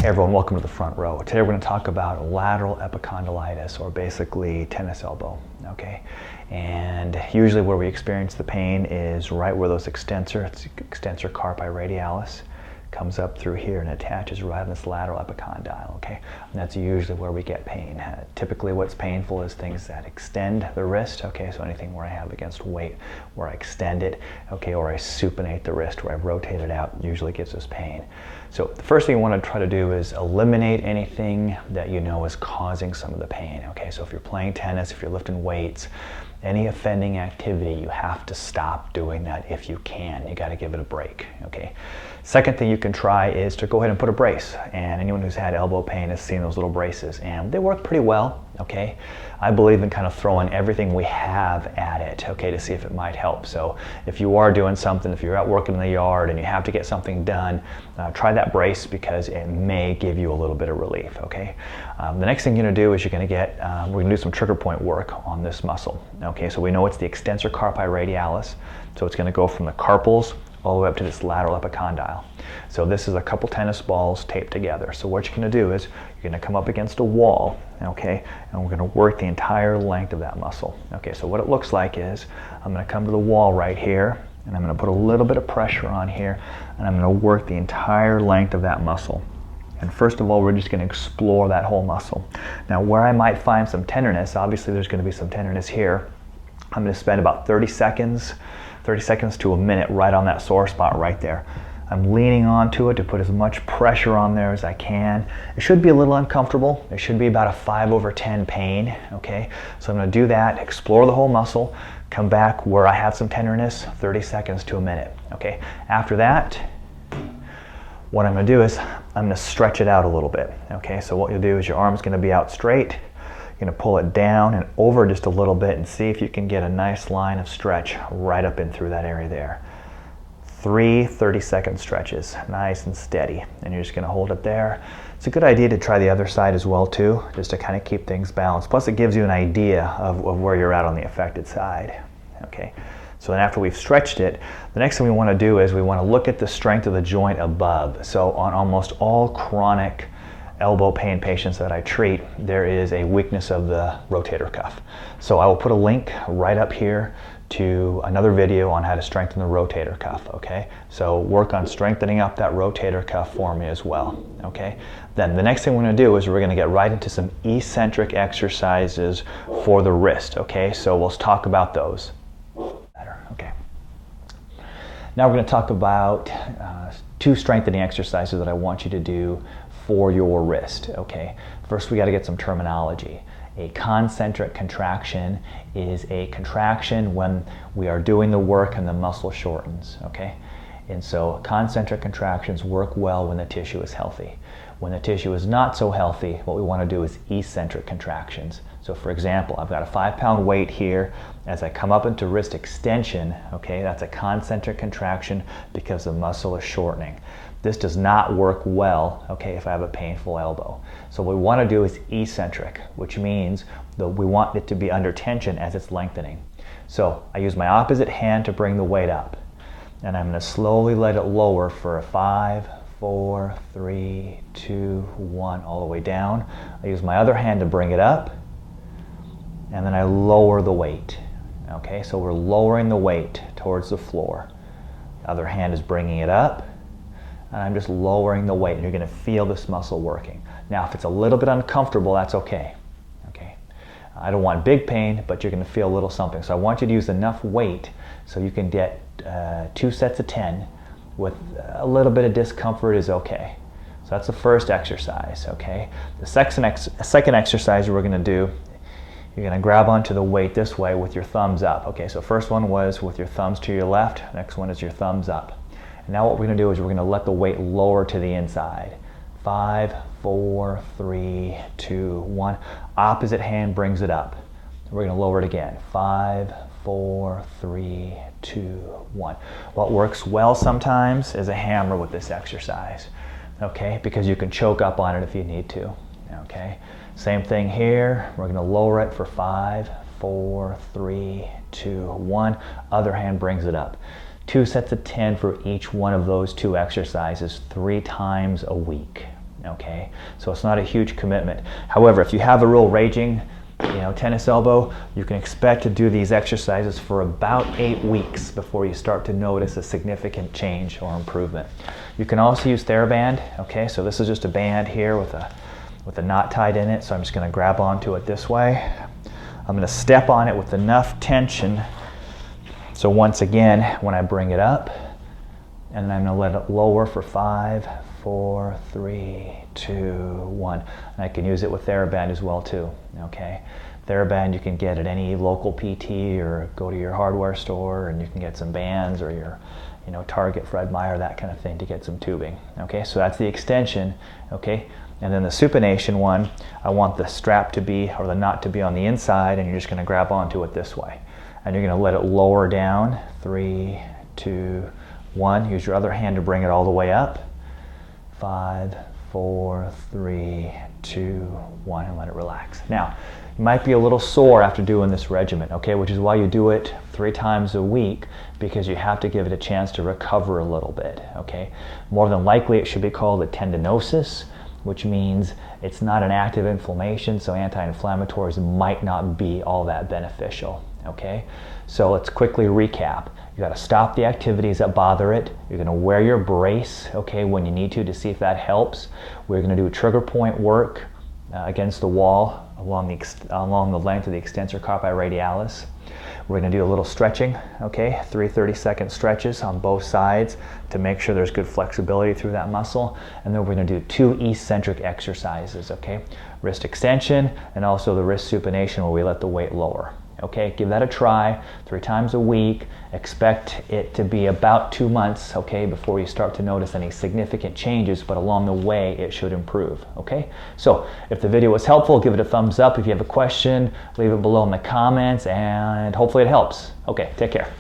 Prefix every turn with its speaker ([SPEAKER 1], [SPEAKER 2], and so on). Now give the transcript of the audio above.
[SPEAKER 1] everyone, welcome to the front row. Today we're going to talk about lateral epicondylitis, or basically tennis elbow, okay? And usually where we experience the pain is right where those extensor carpi radialis comes up through here and attaches right on this lateral epicondyle, okay? And that's usually where we get pain. Typically what's painful is things that extend the wrist, okay? So anything where I have against weight, where I extend it, okay, or I supinate the wrist, where I rotate it out, usually gives us pain. So the first thing you want to try to do is eliminate anything that you know is causing some of the pain, okay? So if you're playing tennis, if you're lifting weights, any offending activity, you have to stop doing that if you can. You got to give it a break, okay? Second thing you can try is to go ahead and put a brace. And anyone who's had elbow pain has seen those little braces, and they work pretty well, okay? I believe in kind of throwing everything we have at it, okay, to see if it might help. So if you are doing something, if you're out working in the yard and you have to get something done, try that brace because it may give you a little bit of relief, okay? The next thing you're going to do is you're going to get, we're going to do some trigger point work on this muscle, okay? So we know it's the extensor carpi radialis, so it's going to go from the carpals all the way up to this lateral epicondyle. So this is a couple tennis balls taped together. So what you're going to do is you're going to come up against a wall, okay, and we're going to work the entire length of that muscle. Okay, so what it looks like is I'm going to come to the wall right here, and I'm going to put a little bit of pressure on here, and I'm going to work the entire length of that muscle. And first of all, we're just going to explore that whole muscle. Now, where I might find some tenderness, obviously there's going to be some tenderness here. I'm going to spend about 30 seconds to a minute right on that sore spot right there. I'm leaning onto it to put as much pressure on there as I can. It should be a little uncomfortable. It should be about a 5/10 pain, okay? So I'm going to do that, explore the whole muscle, come back where I have some tenderness, 30 seconds to a minute, okay? After that, what I'm going to do is I'm going to stretch it out a little bit, okay? So what you'll do is your arm's going to be out straight. You're going to pull it down and over just a little bit and see if you can get a nice line of stretch right up and through that area there. 3 30-second stretches, nice and steady, and you're just going to hold it there. It's a good idea to try the other side as well too, just to kind of keep things balanced. Plus it gives you an idea of where you're at on the affected side. Okay, so then after we've stretched it, the next thing we want to do is we want to look at the strength of the joint above. So on almost all chronic elbow pain patients that I treat, there is a weakness of the rotator cuff. So I will put a link right up here to another video on how to strengthen the rotator cuff, okay? So work on strengthening up that rotator cuff for me as well, okay? Then the next thing we're going to do is we're going to get right into some eccentric exercises for the wrist, okay? So we'll talk about those. Okay. Now we're going to talk about 2 strengthening exercises that I want you to do for your wrist, okay? First, we got to get some terminology. A concentric contraction is a contraction when we are doing the work and the muscle shortens, okay? And so concentric contractions work well when the tissue is healthy. When the tissue is not so healthy, what we want to do is eccentric contractions. So for example, I've got a 5-pound weight here. As I come up into wrist extension, okay, that's a concentric contraction because the muscle is shortening. This does not work well, okay, if I have a painful elbow. So what we want to do is eccentric, which means that we want it to be under tension as it's lengthening. So I use my opposite hand to bring the weight up, and I'm going to slowly let it lower for a 5, 4, 3, 2, 1, all the way down. I use my other hand to bring it up, and then I lower the weight. Okay, so we're lowering the weight towards the floor. The other hand is bringing it up, and I'm just lowering the weight, and you're going to feel this muscle working. Now, if it's a little bit uncomfortable, that's okay. Okay, I don't want big pain, but you're going to feel a little something. So I want you to use enough weight so you can get 2 sets of 10 with a little bit of discomfort is okay. So that's the first exercise, okay? The second exercise we're going to do, you're going to grab onto the weight this way with your thumbs up. Okay, so first one was with your thumbs to your left, next one is your thumbs up. And now what we're going to do is we're going to let the weight lower to the inside. 5, 4, 3, 2, 1. Opposite hand brings it up. We're going to lower it again. 5, 4, 3, 2, 1. What works well sometimes is a hammer with this exercise, okay? Because you can choke up on it if you need to, okay? Same thing here. We're going to lower it for 5, 4, 3, 2, 1. Other hand brings it up. 2 sets of 10 for each one of those 2 exercises 3 times a week. okay? So it's not a huge commitment. However, if you have a real raging tennis elbow, you can expect to do these exercises for about 8 weeks before you start to notice a significant change or improvement. You can also use TheraBand, okay? So this is just a band here with a knot tied in it, so I'm just gonna grab onto it this way. I'm gonna step on it with enough tension, so once again, when I bring it up, and then I'm gonna let it lower for 5, 4, 3, 2, 1. And I can use it with TheraBand as well too, okay? TheraBand you can get at any local PT or go to your hardware store and you can get some bands or your Target, Fred Meyer, that kind of thing to get some tubing, okay? So that's the extension, okay? And then the supination one, I want the strap to be, or the knot to be on the inside, and you're just gonna grab onto it this way. And you're gonna let it lower down, 3, 2, 1. Use your other hand to bring it all the way up. 5, 4, 3, 2, 1, and let it relax. Now, you might be a little sore after doing this regimen, okay, which is why you do it 3 times a week, because you have to give it a chance to recover a little bit, okay? More than likely, it should be called a tendinosis, which means it's not an active inflammation, so anti-inflammatories might not be all that beneficial, okay? So let's quickly recap. You got to stop the activities that bother it. You're going to wear your brace, okay, when you need to see if that helps. We're going to do trigger point work against the wall along the length of the extensor carpi radialis. We're going to do a little stretching, okay, 3 30-second stretches on both sides to make sure there's good flexibility through that muscle. And then we're going to do 2 eccentric exercises, okay, wrist extension and also the wrist supination where we let the weight lower. Okay, give that a try 3 times a week. Expect it to be about 2 months, okay, before you start to notice any significant changes, but along the way it should improve, okay? So if the video was helpful, give it a thumbs up. If you have a question, leave it below in the comments, and hopefully it helps. Okay, take care.